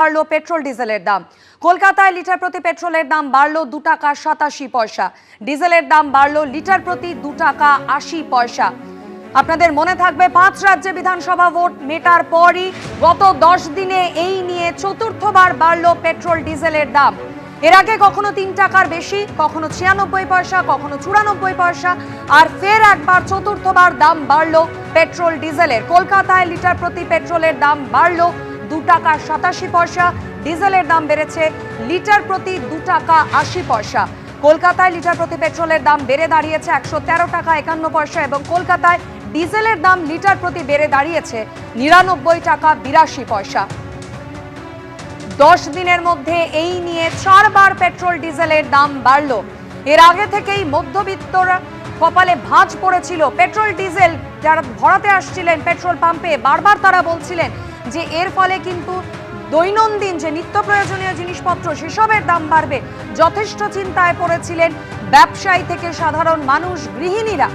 বাড়লো পেট্রোল ডিজেলের দাম। কলকাতায় লিটার প্রতি পেট্রোলের দাম বাড়লো 2 টাকা 87 পয়সা, ডিজেলের দাম বাড়লো লিটার প্রতি 2 টাকা 80 পয়সা। আপনাদের মনে থাকবে 5 রাজ্যে বিধানসভা ভোট মেটার পরই গত 10 দিনে এই নিয়ে চতুর্থবার বাড়লো পেট্রোল ডিজেলের দাম। এর আগে কখনো 3 টাকার বেশি, কখনো 96 পয়সা, কখনো 94 পয়সা, আর ফের একবার চতুর্থবার দাম বাড়লো পেট্রোল ডিজেলের। কলকাতায় লিটার প্রতি পেট্রোলের দাম বাড়লো 2 টাকা 87 পয়সা, ডিজেলের দাম বেড়েছে লিটার প্রতি 2 টাকা 80 পয়সা। কলকাতায় লিটার প্রতি পেট্রোলের দাম বেড়ে দাঁড়িয়েছে 113 টাকা 51 পয়সা এবং কলকাতায় ডিজেলের দাম লিটার প্রতি বেড়ে দাঁড়িয়েছে 99 টাকা 82 পয়সা। 10 দিনের মধ্যে এই নিয়ে 4 বার পেট্রোল ডিজেলের দাম বাড়লো। এর আগে থেকেই মধ্যবিত্তরা কপালে ভাঁজ পড়েছিল। পেট্রোল ডিজেল যারা ভরাতে আসছিলেন পেট্রোল পাম্পে, বারবার তারা বলছিলেন যে এর ফলে কিন্তু দৈনন্দিন যে নিত্য প্রয়োজনীয় জিনিসপত্র সেসবের দাম বাড়বে। যথেষ্ট চিন্তায় পড়েছিলেন ব্যবসায়ী থেকে সাধারণ মানুষ, গৃহিণীরা।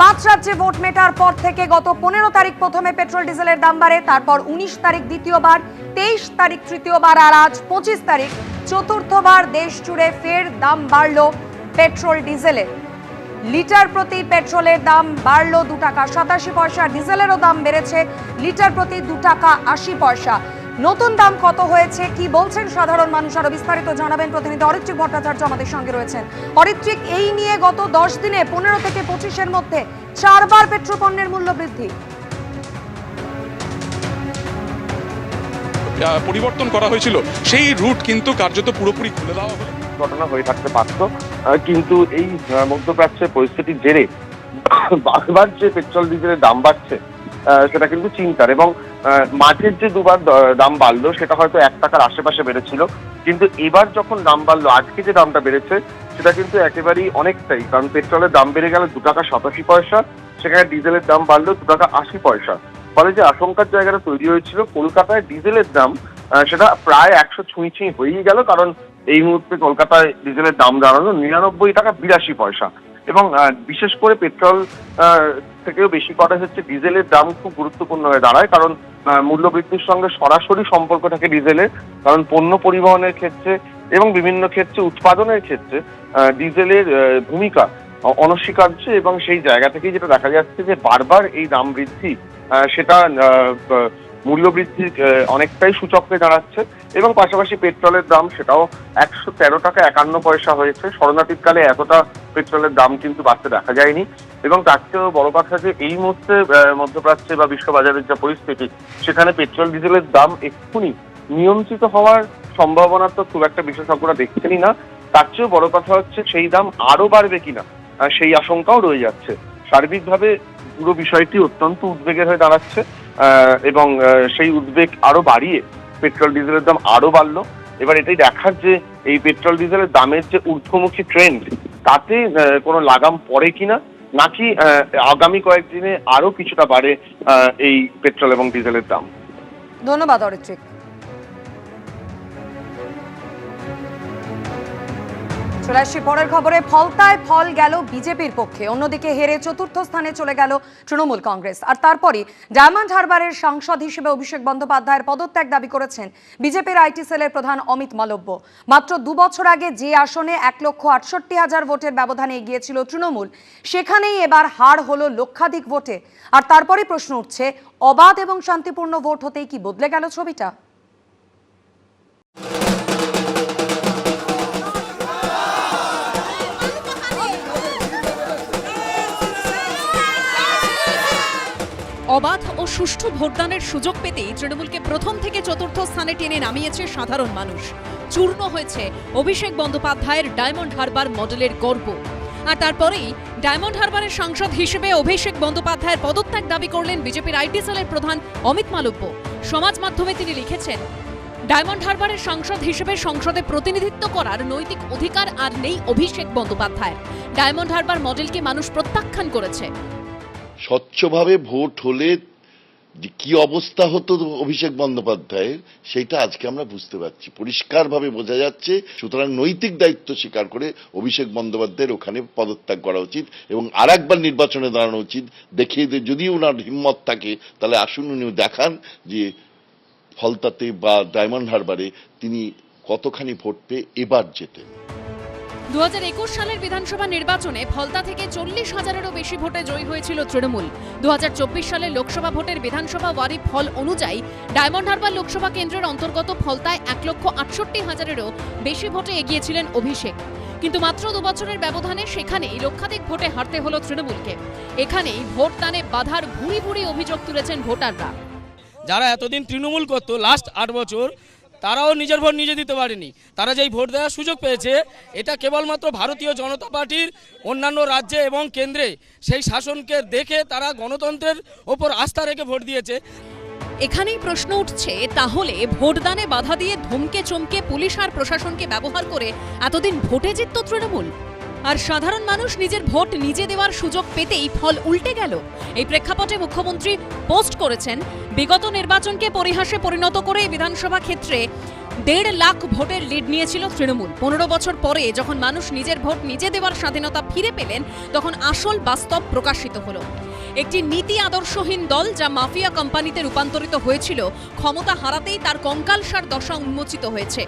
5 রাজ্যে ভোট মেটার পর থেকে গত 15 তারিখ প্রথমে পেট্রোল ডিজেলের দাম বাড়ে, তারপর 19 তারিখ দ্বিতীয়বার, 23 তারিখ তৃতীয়বার, আর আজ 25 তারিখ চতুর্থবার দেশ জুড়ে ফের দাম বাড়লো পেট্রোল ডিজেলের। লিটার প্রতি পেট্রোলের দাম বাড়লো 2 টাকা 87 পয়সা, ডিজেলেরও দাম বেড়েছে লিটার প্রতি 2 টাকা 80 পয়সা। নতুন দাম কত হয়েছে, কি বলছেন সাধারণ মানুষ, আরো বিস্তারিত জানাবেন প্রতিনিধি অরিত্রিক ভট্টাচার্য আমাদের সঙ্গে রয়েছেন। অরিত্রিক, এই নিয়ে গত 10 দিনে 15 থেকে 25-এর মধ্যে 4 বার পেট্রোল পণ্যের মূল্য বৃদ্ধি। পরিবর্তন করা হয়েছিল, সেই রুট কিন্তু কার্যত পুরোপুরি খুলে দেওয়া হলো। ঘটনা হয়ে থাকতে পারত, কিন্তু এই মধ্যপ্রাচ্যের পরিস্থিতির জেরে বারবার যে পেট্রোল ডিজেলের দাম বাড়ছে সেটা কিন্তু চিন্তার। এবং মাঝের যে দুবার দাম বাড়লো সেটা হয়তো 1 টাকার আশেপাশে বেড়েছিল, কিন্তু এবার যখন দাম বাড়লো, আজকে যে দামটা বেড়েছে সেটা কিন্তু একেবারেই অনেকটাই। কারণ পেট্রোলের দাম বেড়ে গেল 2 টাকা 87 পয়সা, সেখানে ডিজেলের দাম বাড়লো 2 টাকা 80 পয়সা। ফলে যে আশঙ্কার জায়গাটা তৈরি হয়েছিল কলকাতায় ডিজেলের দাম, সেটা প্রায় 100 ছুঁই হয়েই গেল। কারণ এই মুহূর্তে কলকাতায় ডিজেলের দাম দাঁড়ানো 99 টাকা 82 পয়সা। এবং বিশেষ করে পেট্রোল থেকেও বেশি কথা হচ্ছে ডিজেলের দাম খুব গুরুত্বপূর্ণ হয়ে দাঁড়ায়। কারণ মূল্যবৃদ্ধির সঙ্গে সরাসরি সম্পর্ক থাকে ডিজেলের। কারণ পণ্য পরিবহনের ক্ষেত্রে এবং বিভিন্ন ক্ষেত্রে উৎপাদনের ক্ষেত্রে ডিজেলের ভূমিকা অনস্বীকার্য। এবং সেই জায়গা থেকেই যেটা দেখা যাচ্ছে যে বারবার এই দাম বৃদ্ধি সেটা মূল্যবৃদ্ধির অনেকটাই সূচকে দাঁড়াচ্ছে। এবং পাশাপাশি পেট্রোলের দাম সেটাও 113 টাকা 51 পয়সা হয়েছে। শরণার্থীকালে এতটা পেট্রোলের দাম কিন্তু বাড়তে দেখা যায়নি। এবং তার চেয়েও বড় কথা যে এই মুহূর্তে মধ্যপ্রাচ্যে বা বিশ্ববাজারের যা পরিস্থিতি, সেখানে পেট্রোল ডিজেলের দাম এক্ষুনি নিয়ন্ত্রিত হওয়ার সম্ভাবনা তো খুব একটা বিশেষজ্ঞরা দেখছেনই না। তার চেয়েও বড় কথা হচ্ছে সেই দাম আরো বাড়বে কিনা সেই আশঙ্কাও রয়ে যাচ্ছে। সার্বিকভাবে পুরো বিষয়টি অত্যন্ত উদ্বেগের হয়ে দাঁড়াচ্ছে। এবং সেই উদ্বেগ আরো বাড়িয়ে পেট্রোল ডিজেলের দাম আরো বাড়লো। এবার এটাই দেখার যে এই পেট্রোল ডিজেলের দামের যে ঊর্ধ্বমুখী ট্রেন্ড, তাতে কোনো লাগাম পড়ে কিনা, নাকি আগামী কয়েকদিনে আরো কিছুটা বাড়ে এই পেট্রোল এবং ডিজেলের দাম। ধন্যবাদ অরিত্রিক। চলে আসছি পরের খবরে। ফলতায় ফল গেল বিজেপির পক্ষে, অন্যদিকে হেরে চতুর্থ স্থানে চলে গেল তৃণমূল কংগ্রেস। আর তারপরই ডায়মন্ড হারবারের সাংসদ হিসেবে অভিষেক বন্দ্যোপাধ্যায়ের পদত্যাগ দাবি করেছেন বিজেপির আইটি সেলের প্রধান অমিত মালব্য। মাত্র 2 বছর আগে যে আসনে 1,68,000 ভোটের ব্যবধানে এগিয়েছিল তৃণমূল, সেখানেই এবার হার হলো লক্ষাধিক ভোটে। আর তারপরই প্রশ্ন উঠছে, অবাধ এবং শান্তিপূর্ণ ভোট হতেই কি বদলে গেল ছবিটা? অবাধ ও সুষ্ঠু ভোটদানের সুযোগ পেতেই তৃণমূলকে প্রথম থেকে চতুর্থ স্থানে টেনে নামিয়েছে সাধারণ মানুষ। চূর্ণ হয়েছে অভিষেক বন্দ্যোপাধ্যায়ের ডায়মন্ড হারবার মডেলের গর্ব। আর তারপরেই ডায়মন্ড হারবারের সাংসদ হিসেবে অভিষেক বন্দ্যোপাধ্যায়ের পদত্যাগ দাবি করলেন বিজেপির আইটি সেলের প্রধান অমিত মালব্য। সমাজ মাধ্যমে তিনি লিখেছেন, ডায়মন্ড হারবারের সাংসদ হিসেবে সংসদে প্রতিনিধিত্ব করার নৈতিক অধিকার আর নেই অভিষেক বন্দ্যোপাধ্যায়ের। ডায়মন্ড হারবার মডেলকে মানুষ প্রত্যাখ্যান করেছে। স্বচ্ছভাবে ভোট হলে যে কি অবস্থা হতো অভিষেক বন্দ্যোপাধ্যায়ের, সেটা আজকে আমরা বুঝতে পারছি, পরিষ্কারভাবে বোঝা যাচ্ছে। সুতরাং নৈতিক দায়িত্ব স্বীকার করে অভিষেক বন্দ্যোপাধ্যায়ের ওখানে পদত্যাগ করা উচিত এবং আরেকবার নির্বাচনে দাঁড়ানো উচিত। দেখিয়ে যদি ওনার হিম্মত থাকে তাহলে আসুন উনি দেখান যে ফলতাতে বা ডায়মন্ড হারবারে তিনি কতখানি ভোট পেয়ে এবার জেতেন। 2021 সালের বিধানসভা নির্বাচনে ফলতা থেকে 40,000-এরও বেশি ভোটে জয়ী হয়েছিল তৃণমূল। 2024 সালের লোকসভা ভোটের বিধানসভা ওয়ারি ফল অনুযায়ী ডায়মন্ড হারবার লোকসভা কেন্দ্রের অন্তর্গত ফলতায় 1,68,000-এরও বেশি ভোটে এগিয়েছিলেন অভিষেক। কিন্তু মাত্র 2 বছরের ব্যবধানে সেখানেই লক্ষাধিক ভোটে হারতে হলো তৃণমূলকে। এখানেই ভোটদানে বাধার ভুরি ভুরি অভিযোগ তুলেছেন ভোটাররা। যারা এতদিন তৃণমূল করতো লাস্ট 8 বছর, তারাও নিজের ভোট নিজে দিতে পারেনি। তারা যেই ভোট দেওয়ার সুযোগ পেয়েছে, এটা কেবলমাত্র ভারতীয় জনতা পার্টির অন্যান্য রাজ্যে এবং কেন্দ্রে সেই শাসনকে দেখে তারা গণতন্ত্রের ওপর আস্থা রেখে ভোট দিয়েছে। এখানেই প্রশ্ন উঠছে, তাহলে ভোটদানে বাধা দিয়ে ধমকে চমকে পুলিশ আর প্রশাসনকে ব্যবহার করে এতদিন ভোটে জিতত তৃণমূল, আর সাধারণ মানুষ নিজের ভোট নিজে দেওয়ার সুযোগ পেতেই ফল উল্টে গেল। এই প্রেক্ষাপটে মুখ্যমন্ত্রী পোস্ট করেছেন, বিগত নির্বাচনকে পরিহাসে পরিণত করে বিধানসভা ক্ষেত্রে 1.5 লাখ ভোটের লিড নিয়েছিল তৃণমূল। 15 বছর পরে যখন মানুষ নিজের ভোট নিজে দেওয়ার স্বাধীনতা ফিরে পেলেন, তখন আসল বাস্তব প্রকাশিত হলো। একটি নীতি আদর্শহীন দল যা মাফিয়া কোম্পানিতে রূপান্তরিত হয়েছিল, ক্ষমতা হারাতেই তার কঙ্কালসার দশা উন্মোচিত হয়েছে।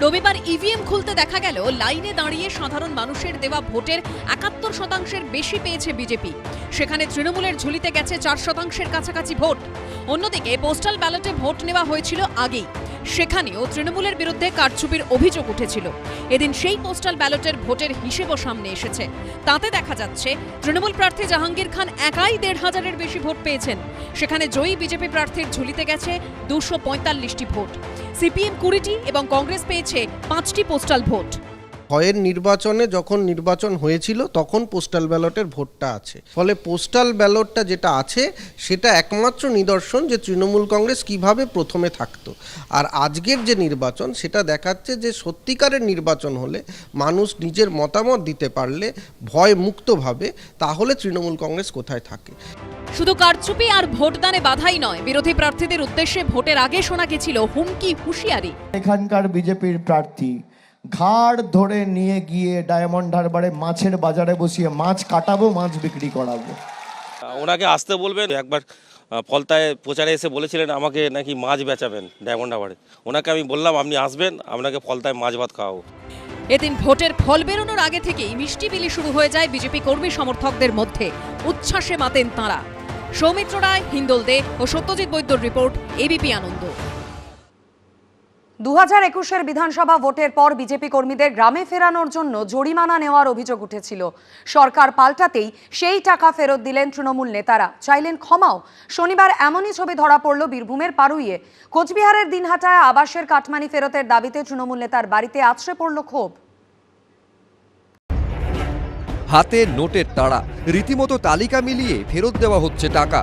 রবিবার ইভিএম খুলতে দেখা গেল লাইনে দাঁড়িয়ে সাধারণ মানুষের দেওয়া ভোটের 71% বেশি পেয়েছে বিজেপি। সেখানে তৃণমূলের ঝুলিতে গেছে 4% কাছাকাছি ভোট। অন্যদিকে পোস্টাল ব্যালটে ভোট নেওয়া হয়েছিল আগেই, সেখানেও তৃণমূলের বিরুদ্ধে কারচুপির অভিযোগ উঠেছিল। এদিন সেই পোস্টাল ব্যালটের ভোটের হিসেবও সামনে এসেছে। তাতে দেখা যাচ্ছে তৃণমূল প্রার্থী জাহাঙ্গীর খান একাই 1,500-এর বেশি ভোট পেয়েছেন। সেখানে জয়ী বিজেপি প্রার্থীর ঝুলিতে গেছে 245টি ভোট। সিপিএম 20টি এবং কংগ্রেস পেয়েছে 5টি পোস্টাল ভোট। ভয়ের নির্বাচনে যখন নির্বাচন হয়েছিল তখন পোস্টাল ব্যালটের ভোটটা আছে, ফলে পোস্টাল ব্যালটটা যেটা আছে সেটা একমাত্র নিদর্শন যে তৃণমূল কংগ্রেস কিভাবে প্রথমে থাকতো। আর আজকের যে নির্বাচন সেটা দেখাচ্ছে যে সত্যিকারের নির্বাচন হলে মানুষ নিজের মতামত দিতে পারলে ভয় মুক্তভাবে, তাহলে তৃণমূল কংগ্রেস কোথায় থাকে। শুধু কারচুপি আর ভোটদানে বাধাই নয়, বিরোধী প্রার্থীদের উদ্দেশ্যে ভোটের আগে শোনা গেছিল হুমকি হুঁশিয়ারি। এখানকার বিজেপির প্রার্থী ঘাড় ধরে নিয়ে গিয়ে ডায়মন্ড হারবারে মাছের বাজারে বসিয়ে মাছ কাটাবো, মাছ বিক্রি করাবো। ওনাকে আসতে বলবেন। একবার ফলতায় প্রচারে এসে বলেছিলেন আমাকে নাকি মাছ বেচাবেন ডায়মন্ড হারবারে। ওনাকে আমি বললাম আপনি আসবেন, আপনাকে ফলতায় মাছ ভাত খাওয়াবো। এদিন ভোটের ফল বেরোনোর আগে থেকেই মিষ্টি বিলি শুরু হয়ে যায় বিজেপি কর্মী সমর্থকদের মধ্যে। উচ্ছ্বাসে মাতেন তাঁরা। সৌমিত্র রায়, হিন্দোল দে ও সত্যজিৎ বৈদ্যর রিপোর্ট, এবিপি আনন্দ। 2021-এর বিধানসভা ভোটের পর বিজেপি কর্মীদের গ্রামে ফেরানোর জন্য জরিমানা নেওয়ার অভিযোগ উঠেছিল। সরকার পাল্টাতেই সেই টাকা ফেরত দিলেন তৃণমূল নেতারা, চাইলেন ক্ষমাও। শনিবার এমনই ছবি ধরা পড়ল বীরভূমের পারুইয়ে। কোচবিহারের দিনহাটায় আবাসের কাটমানি ফেরতের দাবিতে তৃণমূল নেতার বাড়িতে আছড়ে পড়ল ক্ষোভ। হাতে নোটের তাড়া, রীতিমতো তালিকা মিলিয়ে ফেরত দেওয়া হচ্ছে টাকা।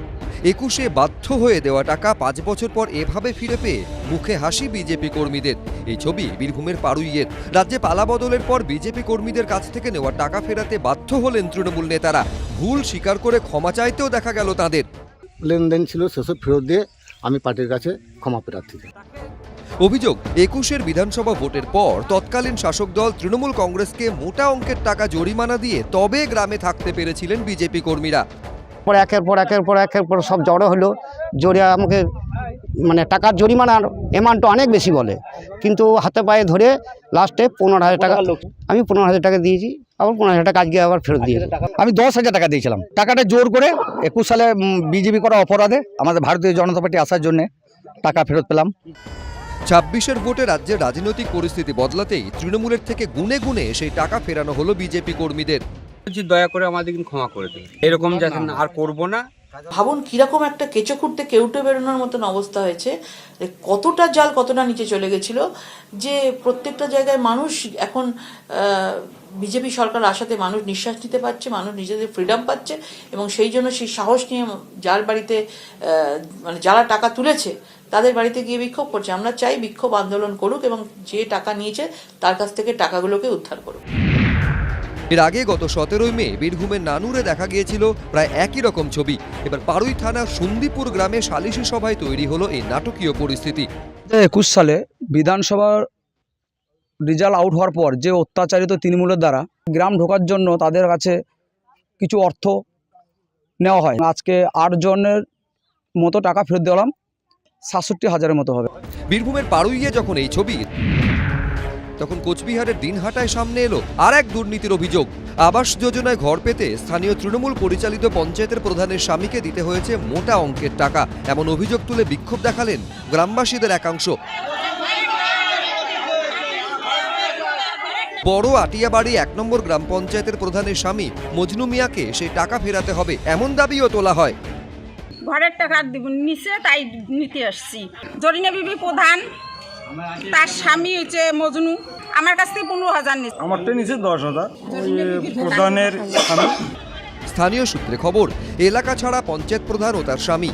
21-এ বাধ্য হয়ে দেওয়া টাকা 5 বছর পর এভাবে ফিরে পেয়ে মুখে হাসি বিজেপি কর্মীদের। এই ছবি বীরভূমের পারুইয়ের। রাজ্যে পালাবদলের পর বিজেপি কর্মীদের কাছ থেকে নেওয়া টাকা ফেরাতে বাধ্য হলেন তৃণমূল নেতারা। ভুল স্বীকার করে ক্ষমা চাইতেও দেখা গেল তাদের। লেনদেন ছিল সেসব ফেরত দিয়ে আমি পার্টির কাছে ক্ষমা প্রার্থী। অভিযোগ, 21-এর বিধানসভা ভোটের পর তৎকালীন শাসক দল তৃণমূল কংগ্রেসকে মোটা অঙ্কের টাকা জরিমানা দিয়ে তবে গ্রামে থাকতে পেরেছিলেন বিজেপি কর্মীরা। একের পর সব জড়ো হলো, জড়ে আমাকে মানে টাকার জরিমানার অ্যামাউন্টটা অনেক বেশি বলে, কিন্তু হাতে পায়ে ধরে লাস্টে 15,000 টাকা আমি 15,000 টাকা দিয়েছি, আবার 15,000 টাকা আজকে আবার ফেরত দিয়েছি। আমি 10,000 টাকা দিয়েছিলাম। টাকাটা জোর করে 21 সালে বিজেপি করা অপরাধে আমাদের ভারতীয় জনতা পার্টি আসার জন্য টাকা ফেরত পেলাম। 26-এর ভোটে রাজ্যের রাজনৈতিক পরিস্থিতি বদলাতেই তৃণমূলের থেকে গুনে গুনে সেই টাকা ফেরানো হলো বিজেপি কর্মীদের। দয়া করে আমাদের ক্ষমা করে দিন, এরকম যাতে আর করবো না। ভাবুন কিরকম একটা কেঁচো খুঁড়তে কেউটে বেরোনোর মতন অবস্থা হয়েছে, কতটা জাল কতটা নিচে চলে গেছিল, যে প্রত্যেকটা জায়গায় মানুষ এখন বিজেপি সরকার আসাতে মানুষ নিঃশ্বাস নিতে পারছে, মানুষ নিজেদের ফ্রিডম পাচ্ছে, এবং সেই জন্য সেই সাহস নিয়ে যার বাড়িতে মানে যারা টাকা তুলেছে তাদের বাড়িতে গিয়ে বিক্ষোভ করছে। আমরা চাই বিক্ষোভ আন্দোলন করুক এবং যে টাকা নিয়েছে তার কাছ থেকে টাকাগুলোকে উদ্ধার করুক। এর আগে গত 17 মে বীরভূমের নানুরে দেখা গিয়েছিল প্রায় একই রকম ছবি। এবার পারুই থানার সন্দীপুর গ্রামে সালিশি সভায় তৈরি হলো এই নাটকীয় পরিস্থিতি। 21 সালে বিধানসভার রেজাল্ট আউট হওয়ার পর যে অত্যাচারিত তৃণমূলের দ্বারা গ্রাম ঢোকার জন্য তাদের কাছে কিছু অর্থ নেওয়া হয়। আজকে 8 জনের মতো টাকা ফেরত দিলাম। 67,000-এর মতো হবে। বীরভূমের পাড়ুইয়ে যখন এই ছবি, তখন কোচবিহারের দিনহাটায় সামনে এলো আর এক দুর্নীতির অভিযোগ। আবাস যোজনায় ঘর পেতে স্থানীয় তৃণমূল পরিচালিত পঞ্চায়েতের প্রধানের স্বামীকে দিতে হয়েছে মোটা অঙ্কের টাকা। এমন অভিযোগ তুলে বিক্ষোভ দেখালেন গ্রামবাসীদের একাংশ। বড় আটিয়াবাড়ি 1 নম্বর গ্রাম পঞ্চায়েতের প্রধানের স্বামী মজনু মিয়াকে সেই টাকা ফেরাতে হবে এমন দাবিও তোলা হয়। ঘরের টাকা নিচে তাই নিতে আসছি। জরিনা বিবি প্রধান, তার স্বামী হচ্ছে মজনু, আমার কাছ থেকে 15,000 নিচ্ছে। আমার তো নিচে 10,000 প্রধানের স্বামী। স্থানীয় সূত্রে খবর, এলাকা ছাড়া পঞ্চায়েত প্রধান ও তার স্বামী